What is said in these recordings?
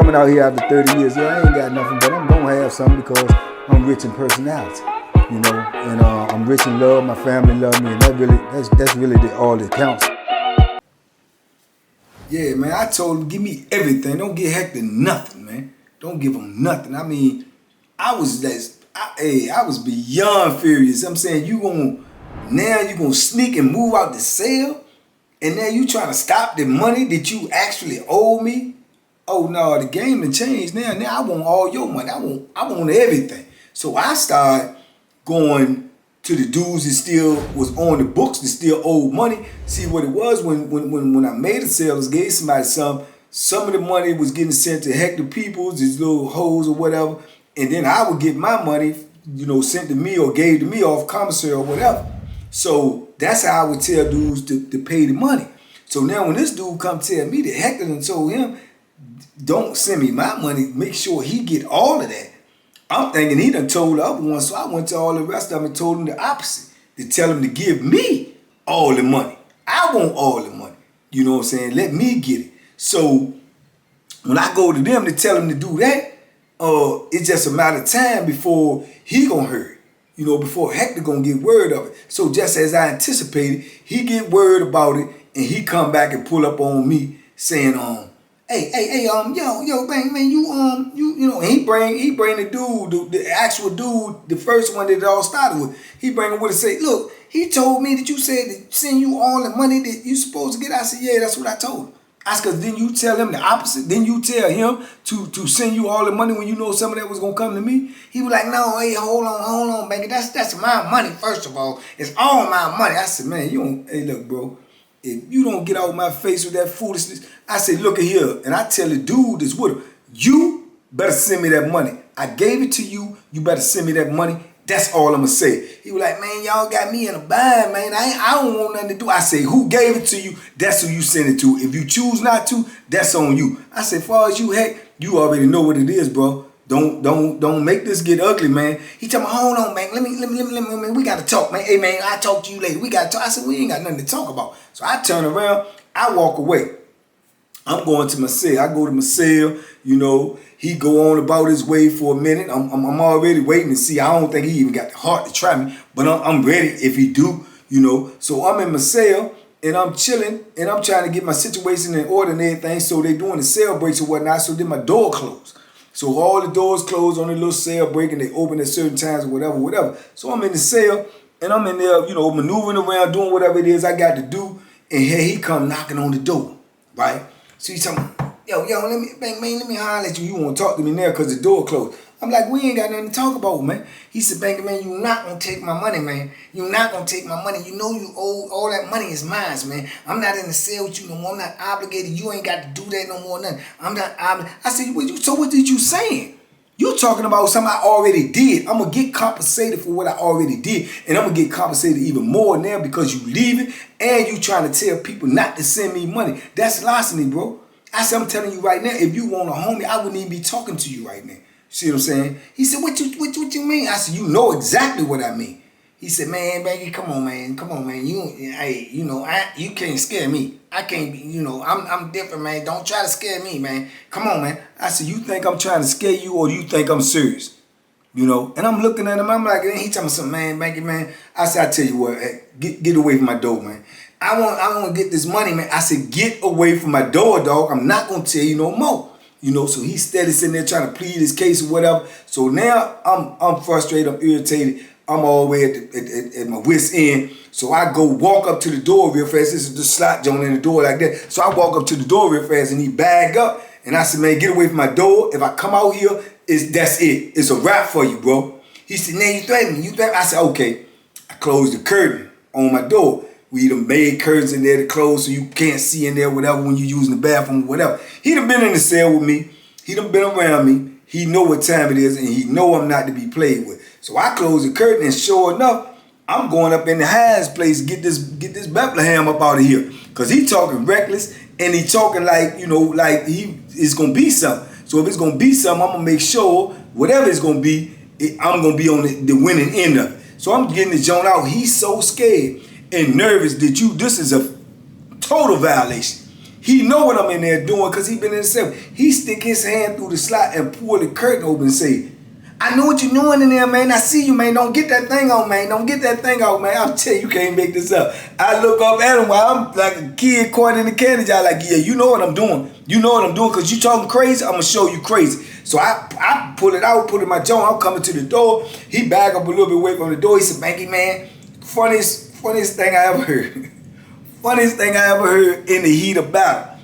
coming out here after 30 years, yeah, I ain't got nothing, but I'm gonna have something because I'm rich in personality, you know, and I'm rich in love. My family love me, and that's really all that counts. Yeah, man, I told him, give me everything. Don't give Hector nothing, man. Don't give him nothing. I mean, I was beyond furious. I'm saying you gonna sneak and move out the cell, and now you trying to stop the money that you actually owe me. Oh no, the game done changed now. Now I want all your money. I want everything. So I started going to the dudes that still was on the books that still owed money. See what it was when I made a sale, I gave somebody some of the money was getting sent to Hector Peoples, these little hoes or whatever, and then I would get my money, you know, sent to me or gave to me off commissary or whatever. So that's how I would tell dudes to pay the money. So now when this dude come tell me that Hector done told him, don't send me my money, make sure he get all of that. I'm thinking he done told the other one, so I went to all the rest of them and told him the opposite. To tell him to give me all the money. I want all the money. You know what I'm saying? Let me get it. So when I go to them to tell him to do that, it's just a matter of time before he gonna hear it. You know, before Hector gonna get word of it. So just as I anticipated, he get word about it and he come back and pull up on me saying, hey, yo, man, you know, and he bring the dude, the actual dude, the first one that it all started with. He bring him with and say, look, he told me that you said to send you all the money that you supposed to get. I said, yeah, that's what I told him. I said, cause then you tell him the opposite. Then you tell him to send you all the money when you know some of that was gonna come to me. He was like, no, hey, hold on, baby. That's my money, first of all. It's all my money. I said, man, hey, look, bro. If you don't get out of my face with that foolishness, I say, look at here. And I tell the dude that's with him, you better send me that money. I gave it to you. You better send me that money. That's all I'm going to say. He was like, man, y'all got me in a bind, man. I don't want nothing to do. I say, who gave it to you? That's who you send it to. If you choose not to, that's on you. I say, as far as you, Heck, you already know what it is, bro. Don't make this get ugly, man. He tell me, hold on, man. Let me, we gotta talk, man. Hey, man, I'll talk to you later. We gotta talk. I said, we ain't got nothing to talk about. So I turn around, I walk away. I'm going to my cell. I go to my cell, you know. He go on about his way for a minute. I'm already waiting to see. I don't think he even got the heart to try me, but I'm ready if he do, you know. So I'm in my cell and I'm chilling and I'm trying to get my situation in order and everything. So they doing the cell breaks or whatnot. So then my door closed. So all the doors closed on the little cell break and they open at certain times or whatever. So I'm in the cell and I'm in there, you know, maneuvering around, doing whatever it is I got to do. And here he come knocking on the door, right? So he's telling me, yo, let me holler at you. You want to talk to me now because the door closed. I'm like, we ain't got nothing to talk about, man. He said, Banker, man, you not going to take my money, man. You not going to take my money. You know you owe, all that money is mine, man. I'm not in the cell with you no more. I'm not obligated. You ain't got to do that no more, nothing. I'm not obligated. I said, so what did you saying? You talking about something I already did. I'm going to get compensated for what I already did. And I'm going to get compensated even more now because you leaving and you trying to tell people not to send me money. That's larceny, bro. I said, I'm telling you right now, if you want a homie, I wouldn't even be talking to you right now. See what I'm saying? He said, what you mean? I said, you know exactly what I mean. He said, man, baby, come on, man. You can't scare me. I can't be, you know, I'm different, man. Don't try to scare me, man. Come on, man. I said, you think I'm trying to scare you or do you think I'm serious? You know, and I'm looking at him, I'm like, he telling me something, man, Banky, man. I said, I tell you what, hey, get away from my door, man. I want to get this money, man. I said, get away from my door, dog. I'm not going to tell you no more. You know, so he's steady sitting there trying to plead his case or whatever. So now I'm frustrated, I'm irritated. I'm all the way at my wit's end. So I go walk up to the door real fast. This is the slot joint in the door like that. So I walk up to the door real fast and he bag up. And I said, man, get away from my door. If I come out here, that's it. It's a wrap for you, bro. He said, man, you threaten me. I said, okay. I closed the curtain on my door. We done made curtains in there to close so you can't see in there, whatever, when you're using the bathroom, whatever. He done been in the cell with me. He done been around me. He know what time it is, and he know I'm not to be played with. So I close the curtain, and sure enough, I'm going up in the highest place, get this Bethlehem up out of here. Because he talking reckless, and he talking like, you know, like it's going to be something. So if it's going to be something, I'm going to make sure, whatever it's going to be, I'm going to be on the winning end of it. So I'm getting the joint out. He's so scared and nervous that this is a total violation. He know what I'm in there doing because he been in the cell. He stick his hand through the slot and pull the curtain open and say, I know what you're doing in there, man. I see you, man. Don't get that thing out, man. Don't get that thing out, man. I'm telling you, you can't make this up. I look up at him while I'm like a kid caught in the candy jar, like, yeah, you know what I'm doing. You know what I'm doing because you talking crazy, I'm going to show you crazy. So I pull it out, put it in my jaw. I'm coming to the door. He back up a little bit away from the door. He said, Banky, man, funniest thing I ever heard. Funniest thing I ever heard in the heat of battle.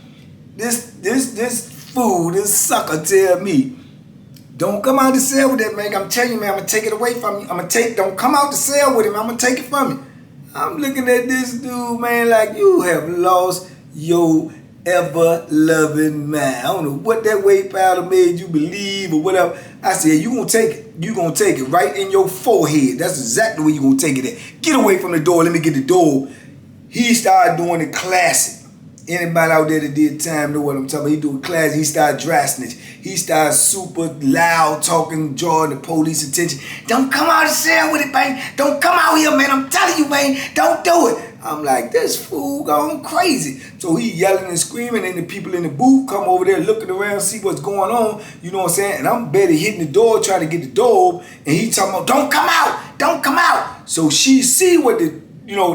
This fool, this sucker tell me, don't come out the cell with that, man. I'm telling you, man, I'm going to take it away from you. Don't come out the cell with him. I'm going to take it from you. I'm looking at this dude, man, like you have lost your ever-loving mind. I don't know what that weight powder made you believe or whatever. I said, you going to take it. You going to take it right in your forehead. That's exactly where you going to take it at. Get away from the door. Let me get the door. He started doing the classic. Anybody out there that did time know what I'm talking about. He doing class. He started dry snitch. He started super loud talking, drawing the police attention. Don't come out the cell with it, man. Don't come out here, man. I'm telling you, man. Don't do it. I'm like, this fool going crazy. So he yelling and screaming, and the people in the booth come over there looking around, see what's going on. You know what I'm saying? And I'm barely hitting the door, trying to get the door open, and he talking about, don't come out. Don't come out. So she see what the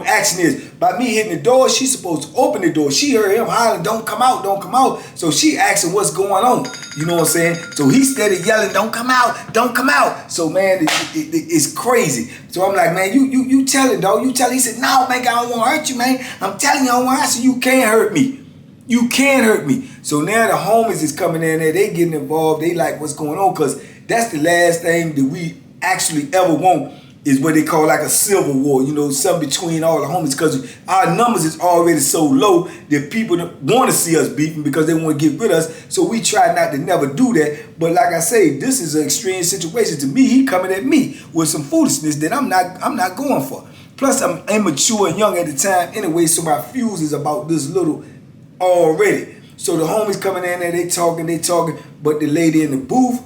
action is. By me hitting the door, she's supposed to open the door. She heard him hollering, don't come out, don't come out. So she asking what's going on. You know what I'm saying? So he steady yelling, don't come out, don't come out. So man, it's crazy. So I'm like, man, you tell it, dog. You tell it. He said, no, man, I don't want to hurt you, man. I'm telling you, I don't want to hurt you. You can't hurt me. You can't hurt me. So now the homies is coming in there. They getting involved. They like what's going on because that's the last thing that we actually ever want is what they call like a civil war, something between all the homies, because our numbers is already so low that people want to see us beefing because they want to get rid of us. So we try not to never do that. But like I say, this is an extreme situation. To me, he coming at me with some foolishness that I'm not going for. Plus, I'm immature and young at the time anyway, so my fuse is about this little already. So the homies coming in there, they talking, but the lady in the booth,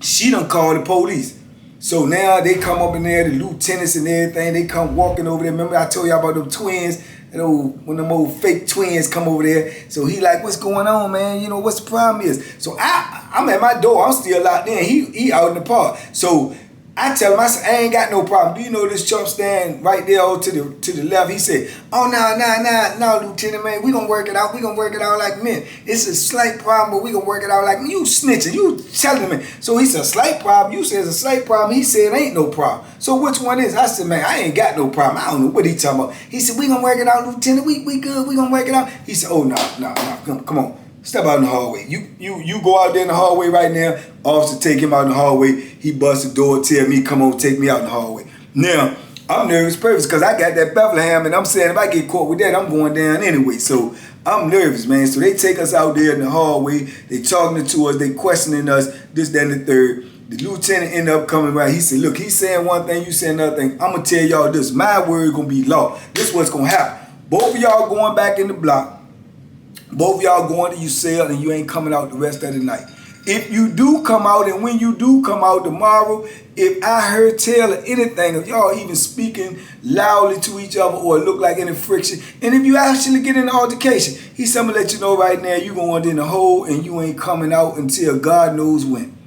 she done called the police. So now they come up in there, the lieutenants and everything, they come walking over there. Remember I told y'all about them twins, when them old fake twins come over there. So he like, what's going on, man? What's the problem is? So I'm at my door, I'm still locked in. He out in the park. So I tell him, I said, I ain't got no problem. Do you know this chump stand right there over to the left? He said, oh, no, Lieutenant, man. We gonna work it out. We gonna work it out like men. It's a slight problem, but we gonna work it out like men. You snitching. You telling me. So he said, a slight problem. You said it's a slight problem. He said, ain't no problem. So which one is? I said, man, I ain't got no problem. I don't know what he talking about. He said, we gonna work it out, Lieutenant. We good. We gonna work it out. He said, oh, no. Come on. Step out in the hallway. You go out there in the hallway right now. Officer take him out in the hallway. He bust the door, tell me, come on, take me out in the hallway. Now, I'm nervous because I got that Bethlehem, and I'm saying if I get caught with that, I'm going down anyway. So I'm nervous, man. So they take us out there in the hallway. They talking to us. They questioning us, this, that, and the third. The lieutenant ended up coming right. He said, look, he's saying one thing, you saying another thing. I'm going to tell y'all this. My word going to be law. This is what's going to happen. Both of y'all going back in the block. Both of y'all going to your cell and you ain't coming out the rest of the night. If you do come out, and when you do come out tomorrow, if I heard tell of anything, of y'all even speaking loudly to each other or look like any friction, and if you actually get in an altercation, he's going to let you know right now you going in the hole and you ain't coming out until God knows when.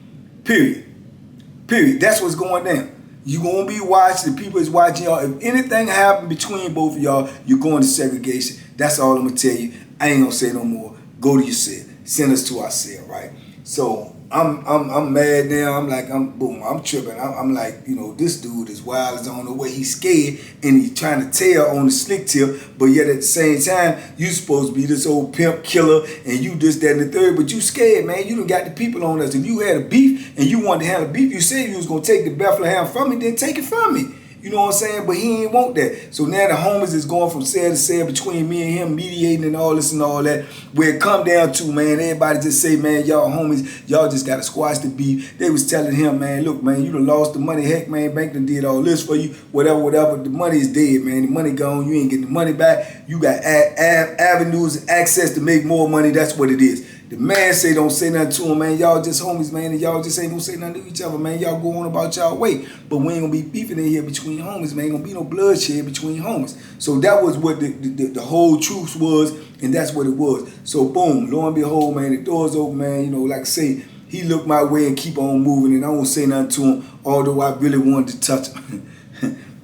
Period. That's what's going down. You going to be watched. The people is watching y'all. If anything happen between both of y'all, you're going to segregation. That's all I'm going to tell you. I ain't going to say no more. Go to your cell. Send us to our cell, right? So I'm mad now. I'm tripping. I'm like, this dude is wild as I don't know what he's scared and he's trying to tell on the slick tip, but yet at the same time, you supposed to be this old pimp killer and you this, that, and the third, but you scared, man. You done got the people on us. If you had a beef and you wanted to have a beef, you said you was going to take the Bethlehem from me, then take it from me. You know what I'm saying? But he ain't want that. So now the homies is going from cell to cell between me and him, mediating and all this and all that. Where it come down to, man, everybody just say, man, y'all homies, y'all just got to squash the beef. They was telling him, man, look, man, you done lost the money. Heck, man, bank done did all this for you. Whatever. The money is dead, man. The money gone. You ain't getting the money back. You got avenues and access to make more money. That's what it is. The man say don't say nothing to him, man. Y'all just homies, man, and y'all just ain't gonna say nothing to each other, man. Y'all go on about y'all way. But we ain't gonna be beefing in here between homies, man. Ain't gonna be no bloodshed between homies. So that was what the whole truth was And that's what it was. So boom, lo and behold, man, the doors open, man. You know, like I say, he looked my way and keep on moving, and I won't say nothing to him, although I really wanted to touch him.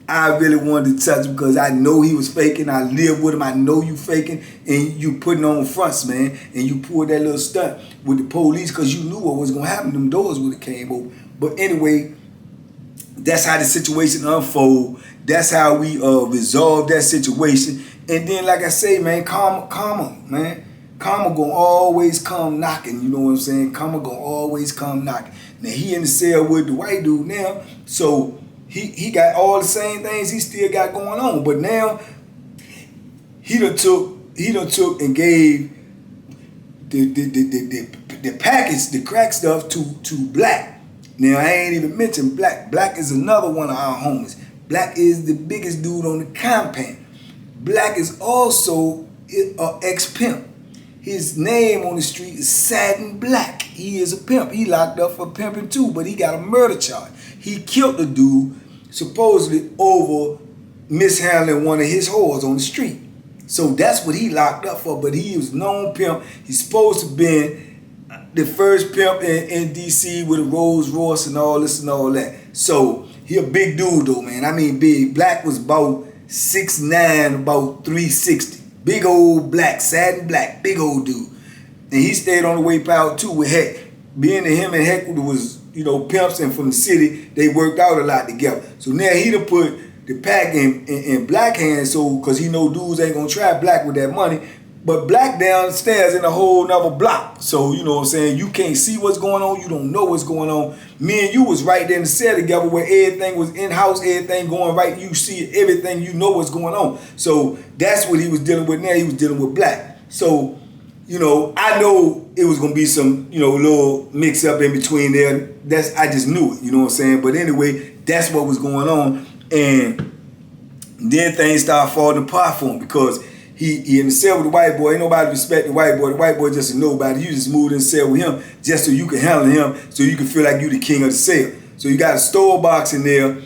I really wanted to touch him because I know he was faking. I live with him. I know you faking, and you putting on fronts, man. And you pulled that little stunt with the police because you knew what was going to happen. Them doors would have came open. But anyway, that's how the situation unfold. That's how we resolve that situation. And then, like I say, man, karma, man. Karma gonna always come knocking, you know what I'm saying? Karma gonna always come knocking. Now, he in the cell with the white dude now, so he got all the same things he still got going on. But now, he done took and gave the package, the crack stuff to Black. Now, I ain't even mentioned Black. Black is another one of our homies. Black is the biggest dude on the compound. Black is also an ex-pimp. His name on the street is Satin Black. He is a pimp. He locked up for pimping too, but he got a murder charge. He killed the dude supposedly over mishandling one of his whores on the street. So that's what he locked up for, but he was known pimp. He's supposed to have been the first pimp in D.C. with a Rolls Royce and all this and all that. So he a big dude though, man. I mean big. Black was about 6'9", about 360. Big old Black, Satin Black, big old dude. And he stayed on the way out too with Hector. Being that him and Hector was, you know, pimps and from the city, they worked out a lot together. So now he done put the pack in Black hands, so because he know dudes ain't gonna try Black with that money. But Black downstairs in a whole nother block. So, you know what I'm saying, you can't see what's going on, you don't know what's going on. Me and you was right there in the cell together where everything was in-house, everything going right, you see everything, you know what's going on. So that's what he was dealing with now, he was dealing with Black. So, you know, I know it was gonna be some, you know, little mix up in between there. I just knew it, you know what I'm saying? But anyway, that's what was going on. And then things started falling apart for him because he in the cell with the white boy. Ain't nobody respect the white boy. The white boy just a nobody. You just moved in the cell with him just so you can handle him, so you can feel like you the king of the cell. So you got a store box in there.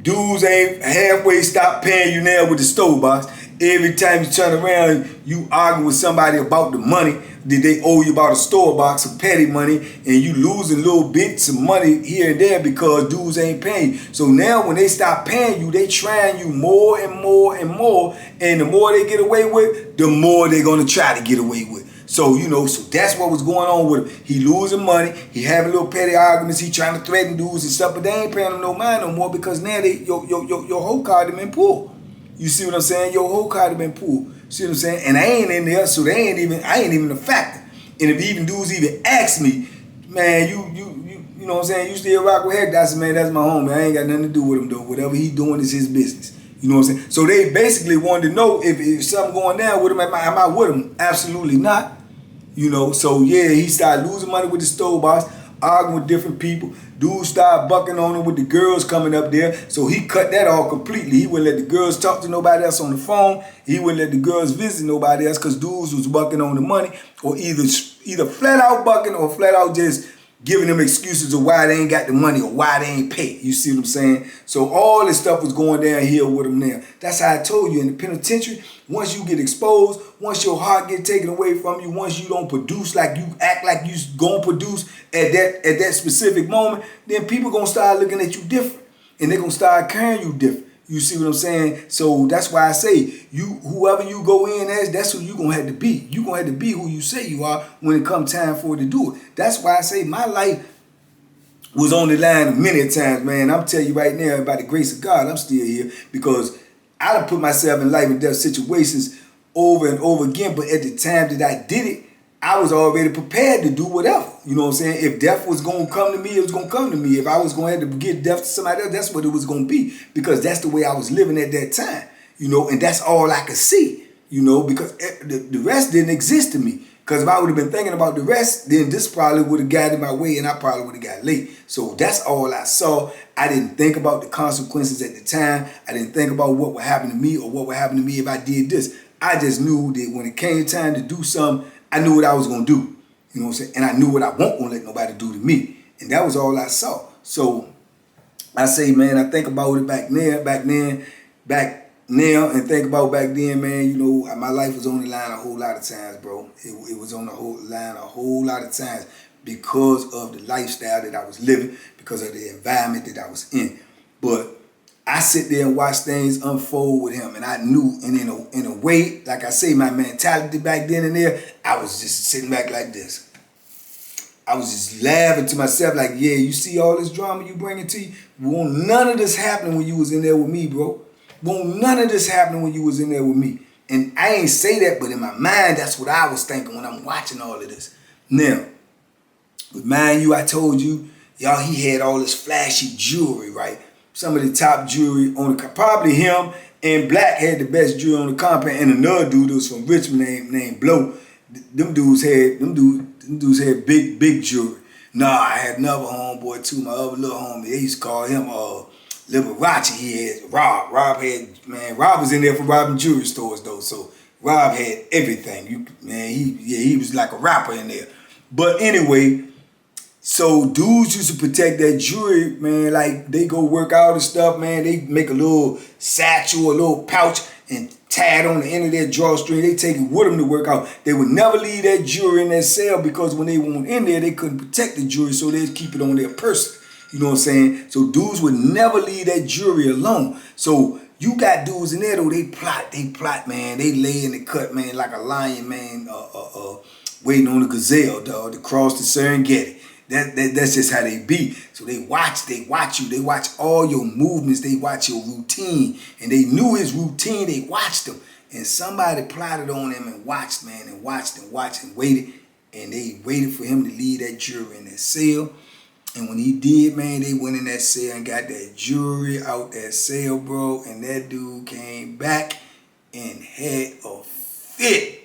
Dudes ain't halfway stop paying you now with the store box. Every time you turn around, you argue with somebody about the money that they owe you about a store box of petty money, and you losing little bits of money here and there because dudes ain't paying you. So now when they stop paying you, they trying you more and more and more, and the more they get away with, the more they're gonna try to get away with. So, you know, so that's what was going on with him. He losing money, he having little petty arguments, he trying to threaten dudes and stuff, but they ain't paying him no mind no more because now your whole card have been pulled. You see what I'm saying? Your whole card have been pulled. See what I'm saying? And I ain't in there, so I ain't even a factor. And if even dudes even ask me, man, you know what I'm saying? You still rock with Hector? I said, man, that's my homie. I ain't got nothing to do with him though. Whatever he doing is his business. You know what I'm saying? So they basically wanted to know if something going down with him, am I with him? Absolutely not. You know, so yeah, he started losing money with the store boss, arguing with different people. Dudes started bucking on him with the girls coming up there. So he cut that off completely. He wouldn't let the girls talk to nobody else on the phone. He wouldn't let the girls visit nobody else because dudes was bucking on the money, or either flat out bucking or flat out just giving them excuses of why they ain't got the money or why they ain't paid. You see what I'm saying? So all this stuff was going downhill with him now. That's how I told you, in the penitentiary, once you get exposed, once your heart get taken away from you, once you don't produce like you act like you gonna produce at that specific moment, then people gonna start looking at you different, and they gonna start carrying you different. You see what I'm saying? So that's why I say, whoever you go in as, that's who you gonna have to be. You gonna have to be who you say you are when it comes time for it to do it. That's why I say my life was on the line many times, man. I'm telling you right now, by the grace of God, I'm still here because I done put myself in life and death situations over and over again. But at the time that I did it, I was already prepared to do whatever. You know what I'm saying? If death was going to come to me, it was going to come to me. If I was going to have to get death to somebody else, that's what it was going to be. Because that's the way I was living at that time. You know, and that's all I could see. You know, because the rest didn't exist to me. Because if I would have been thinking about the rest, then this probably would have got in my way and I probably would have got late. So that's all I saw. I didn't think about the consequences at the time. I didn't think about what would happen to me or what would happen to me if I did this. I just knew that when it came time to do something, I knew what I was going to do. You know what I'm saying? And I knew what I won't going to let nobody do to me. And that was all I saw. So I say, man, I think about it back now and think about back then, man, you know, my life was on the line a whole lot of times, bro. It was on the whole line a whole lot of times because of the lifestyle that I was living, because of the environment that I was in. But I sit there and watch things unfold with him, and I knew, and in a way, like I say, my mentality back then and there, I was just sitting back like this. I was just laughing to myself like, yeah, you see all this drama you bringing to you? Won't none of this happening when you was in there with me, bro. Won't none of this happening when you was in there with me. And I ain't say that, but in my mind, that's what I was thinking when I'm watching all of this. Now, but mind you, I told you, y'all, he had all this flashy jewelry, right? Some of the top jewelry on the, probably him and Black had the best jewelry on the compound, and another dude that was from Richmond named Blow. Them dudes had big jewelry. Nah, I had another homeboy too, my other little homie. They used to call him Liberace. He had Rob. Rob was in there for robbing jewelry stores though. So Rob had everything. He was like a rapper in there. But anyway, so dudes used to protect that jewelry, man. Like they go work out and stuff, man. They make a little satchel, a little pouch, and tie it on the end of their drawstring. They take it with them to work out. They would never leave that jewelry in their cell because when they went in there, they couldn't protect the jewelry, so they'd keep it on their person. You know what I'm saying? So dudes would never leave that jewelry alone. So you got dudes in there though, they plot, man. They lay in the cut, man, like a lion, man, waiting on a gazelle, dog, to cross the Serengeti. That's just how they be. So they watch you, they watch all your movements, they watch your routine. And they knew his routine, they watched him. And somebody plotted on him and watched, man, and watched and waited. And they waited for him to leave that jewelry in that cell. And when he did, man, they went in that cell and got that jewelry out that cell, bro. And that dude came back and had a fit.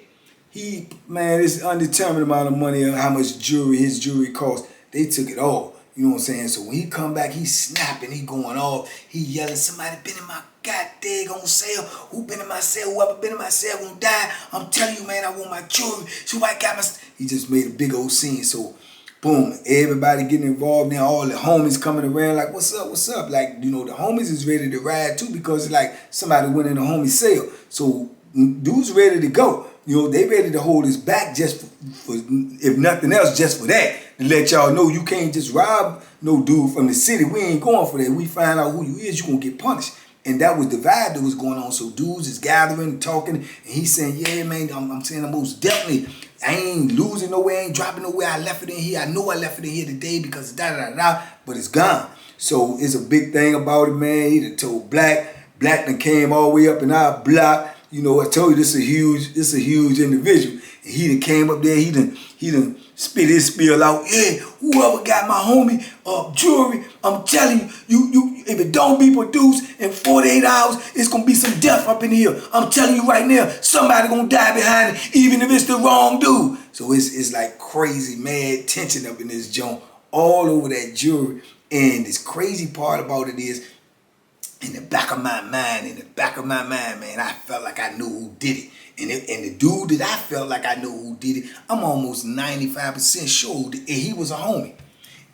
Man, it's undetermined amount of money, how much his jewelry cost. They took it all. You know what I'm saying? So when he come back, he snapping, he going off, he yelling, somebody been in my goddamn cell. Who been in my cell? Whoever been in my cell gonna die. I'm telling you, man, I want my jewelry. Somebody got my... He just made a big old scene. So boom, everybody getting involved now, all the homies coming around like, what's up? Like, you know, the homies is ready to ride too because it's like somebody went in the homie cell. So dudes ready to go. You know, they ready to hold us back just for, if nothing else, just for that. To let y'all know you can't just rob no dude from the city. We ain't going for that. We find out who you is, you gonna get punished. And that was the vibe that was going on. So dudes is gathering and talking, and he's saying, yeah, man, I'm saying I'm most definitely, I ain't losing nowhere, I ain't dropping nowhere. I left it in here. I know I left it in here today because da-da-da-da, but it's gone. So it's a big thing about it, man. He done told Black done came all the way up in our block. You know, I told you this is a huge individual. And he done came up there, he done spit his spiel out. Yeah, whoever got my homie jewelry, I'm telling you, if it don't be produced in 48 hours, it's gonna be some death up in here. I'm telling you right now, somebody gonna die behind it, even if it's the wrong dude. So it's like crazy, mad tension up in this joint, all over that jewelry. And this crazy part about it is, in the back of my mind, man, I felt like I knew who did it. And the dude that I felt like I knew who did it, I'm almost 95% sure that he was a homie.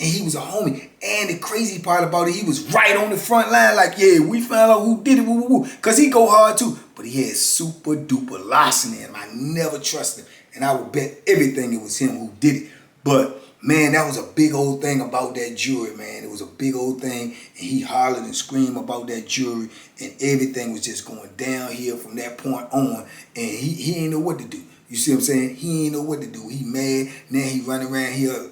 And he was a homie. And the crazy part about it, he was right on the front line like, yeah, we found out who did it, woo, woo, woo. Because he go hard too. But he had super duper larceny in him. I never trusted him. And I would bet everything it was him who did it. But man, that was a big old thing about that jewelry, man. It was a big old thing. And he hollered and screamed about that jewelry. And everything was just going downhill from that point on. And he ain't know what to do. You see what I'm saying? He ain't know what to do. He mad. Now he running around here.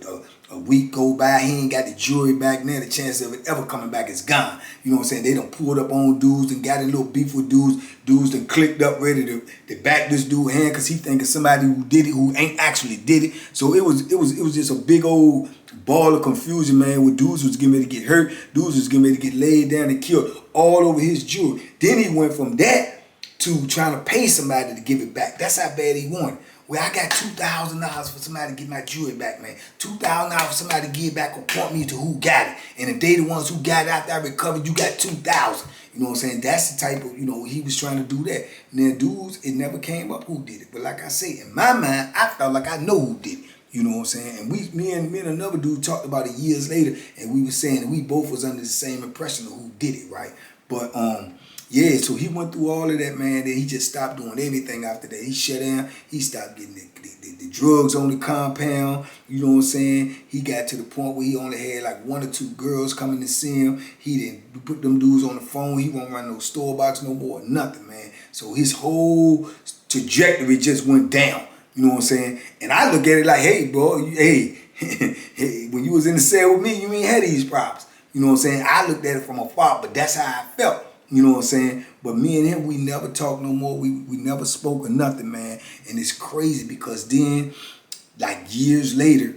A week go by. He ain't got the jewelry back. Now the chance of it ever coming back is gone. You know what I'm saying? They done pulled up on dudes and got a little beef with dudes. Dudes done clicked up ready to back this dude hand because he thinking somebody who did it who ain't actually did it. So it was just a big old ball of confusion, man, where dudes was getting ready to get hurt. Dudes was getting ready to get laid down and killed all over his jewelry. Then he went from that to trying to pay somebody to give it back. That's how bad he wanted. Well, I got $2,000 for somebody to get my jewelry back, man. $2,000 for somebody to give back or point me to who got it. And if they the ones who got it after I recovered, you got $2,000. You know what I'm saying? That's the type of, you know, he was trying to do that. And then dudes, it never came up who did it. But like I say, in my mind, I felt like I know who did it. You know what I'm saying? And me and another dude talked about it years later, and we were saying that we both was under the same impression of who did it, right? But Yeah, so he went through all of that, man. Then he just stopped doing everything after that. He shut down. He stopped getting the drugs on the compound. You know what I'm saying? He got to the point where he only had like 1 or 2 girls coming to see him. He didn't put them dudes on the phone. He won't run no store box no more, nothing, man. So his whole trajectory just went down. You know what I'm saying? And I look at it like, hey, bro, hey, hey, when you was in the cell with me, you ain't had these problems. You know what I'm saying? I looked at it from afar, but that's how I felt. You know what I'm saying? But me and him, we never talked no more. We never spoke or nothing, man. And it's crazy because then, like years later,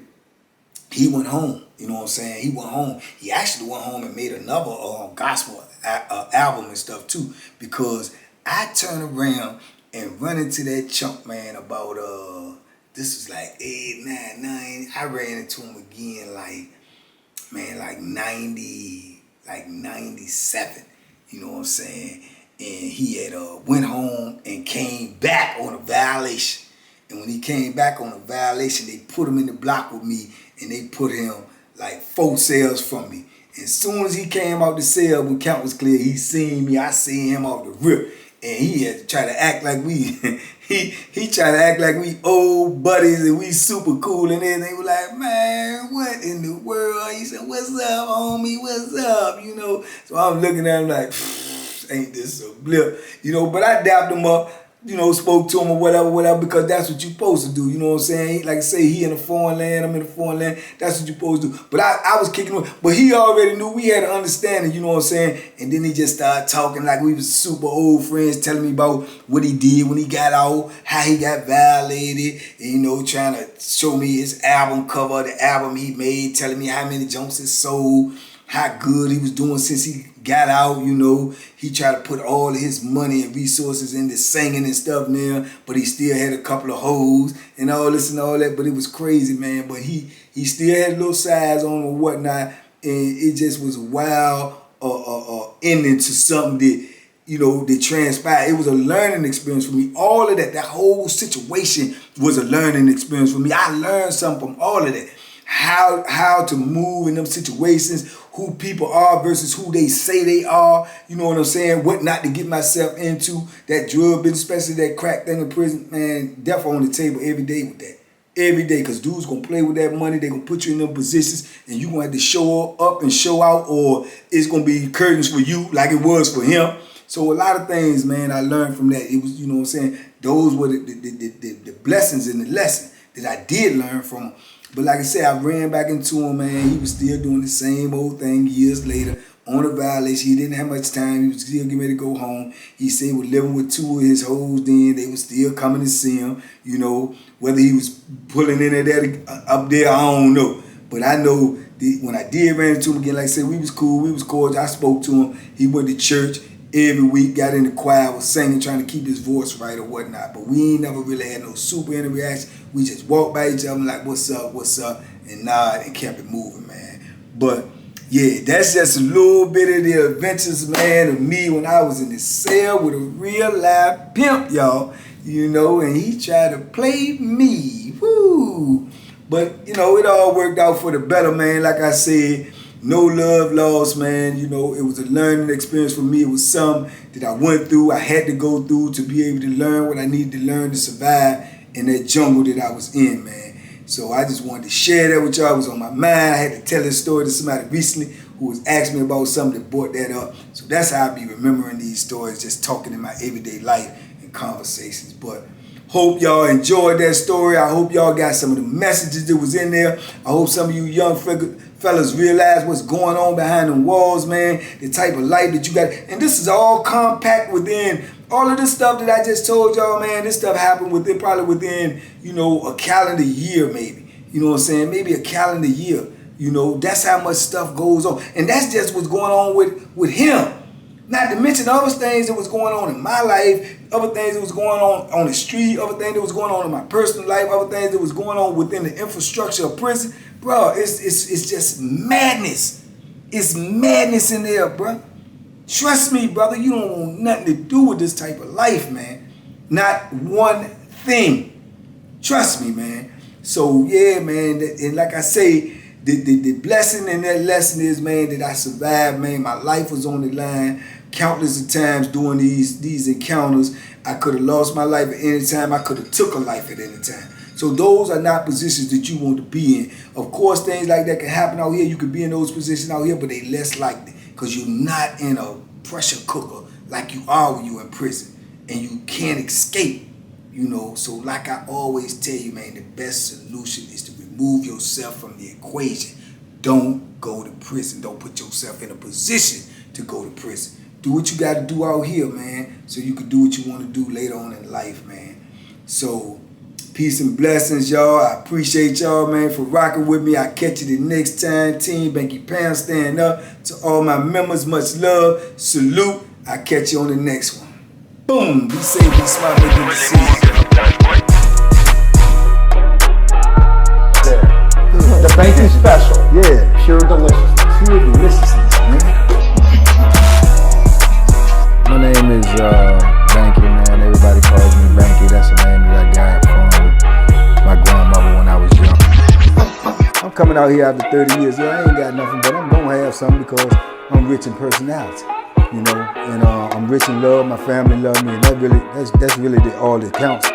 he went home. You know what I'm saying? He went home. He actually went home and made another gospel album and stuff too. Because I turned around and run into that chunk, man, about, this was like 8, 9, 9. I ran into him again like 97. You know what I'm saying? And he had went home and came back on a violation. And when he came back on a violation, they put him in the block with me, and they put him like 4 cells from me. And as soon as he came out the cell, when count was clear, he seen me. I seen him off the rip. And he had to try to act like we, he tried to act like we old buddies and we super cool. And then they were like, man, what in the world? He said, what's up, homie? What's up? You know, so I'm looking at him like, ain't this a blip? You know, but I dapped him up, you know, spoke to him or whatever, because that's what you're supposed to do. You know what I'm saying? Like I say, he in a foreign land, I'm in a foreign land. That's what you're supposed to do. But I was kicking him, but he already knew. We had an understanding, you know what I'm saying? And then he just started talking like we was super old friends, telling me about what he did when he got out, how he got violated, and, you know, trying to show me his album cover, the album he made, telling me how many junks he sold, how good he was doing since he got out. You know, he tried to put all of his money and resources into singing and stuff now, but he still had a couple of hoes and all this and all that. But it was crazy, man. But he still had little size on or whatnot, and it just was a wild ending to something that, you know, that transpired. It was a learning experience for me. All of that whole situation was a learning experience for me. I learned something from all of that. How to move in them situations, who people are versus who they say they are, you know what I'm saying, what not to get myself into, that drug business, especially that crack thing in prison, man, definitely on the table every day with that. Every day, because dudes gonna play with that money, they gonna put you in them positions, and you gonna have to show up and show out, or it's gonna be curtains for you like it was for him. So a lot of things, man, I learned from that. It was, you know what I'm saying, those were the blessings and the lesson that I did learn from him. But like I said, I ran back into him, man. He was still doing the same old thing years later on a violation. He didn't have much time. He was still getting ready to go home. He said he was living with 2 of his hoes then. They were still coming to see him. You know, whether he was pulling in there up there, I don't know. But I know when I did run into him again, like I said, we was cool. We was cordial. I spoke to him. He went to church every week, got in the choir, was singing, trying to keep his voice right or whatnot. But we ain't never really had no super interaction. We just walked by each other like, what's up, and nod and kept it moving, man. But yeah, that's just a little bit of the adventures, man, of me when I was in the cell with a real live pimp, y'all. You know, and he tried to play me. Woo! But, you know, it all worked out for the better, man. Like I said, no love lost, man. You know, it was a learning experience for me. It was something that I went through, I had to go through to be able to learn what I needed to learn to survive in that jungle that I was in, man. So I just wanted to share that with y'all. It was on my mind. I had to tell this story to somebody recently who was asking me about something that brought that up. So that's how I be remembering these stories, just talking in my everyday life and conversations. But hope y'all enjoyed that story. I hope y'all got some of the messages that was in there. I hope some of you young fellas realize what's going on behind them walls, man. The type of life that you got. And this is all compact within all of this stuff that I just told y'all, man. This stuff happened probably within, you know, a calendar year maybe. You know what I'm saying? Maybe a calendar year. You know, that's how much stuff goes on. And that's just what's going on with him. Not to mention other things that was going on in my life, other things that was going on the street, other things that was going on in my personal life, other things that was going on within the infrastructure of prison. Bro, it's just madness. It's madness in there, bro. Trust me, brother, you don't want nothing to do with this type of life, man. Not one thing. Trust me, man. So, yeah, man, and like I say, the blessing and that lesson is, man, that I survived, man. My life was on the line. countless of times during these encounters. I could have lost my life at any time. I could have took a life at any time. So those are not positions that you want to be in. Of course, things like that can happen out here. You could be in those positions out here, but they less likely because you're not in a pressure cooker like you are when you're in prison, and you can't escape. So like I always tell you, man, the best solution is to remove yourself from the equation. Don't go to prison. Don't put yourself in a position to go to prison. Do what you got to do out here, man, so you can do what you want to do later on in life, man. So peace and blessings, y'all. I appreciate y'all, man, for rocking with me. I'll catch you the next time. Team Banky Pound, stand up. To all my members, much love. Salute. I'll catch you on the next one. Boom. Be safe, be smart, make good decisions. The Banky Special. Yeah. Pure deliciousness. Pure deliciousness, man. My name is Banky, man. Everybody calls me Banky. That's the name that I got from my grandmother when I was young. I'm coming out here after 30 years. Yeah, I ain't got nothing, but I'm gonna have something because I'm rich in personality, and I'm rich in love. My family love me, and that's really all that counts.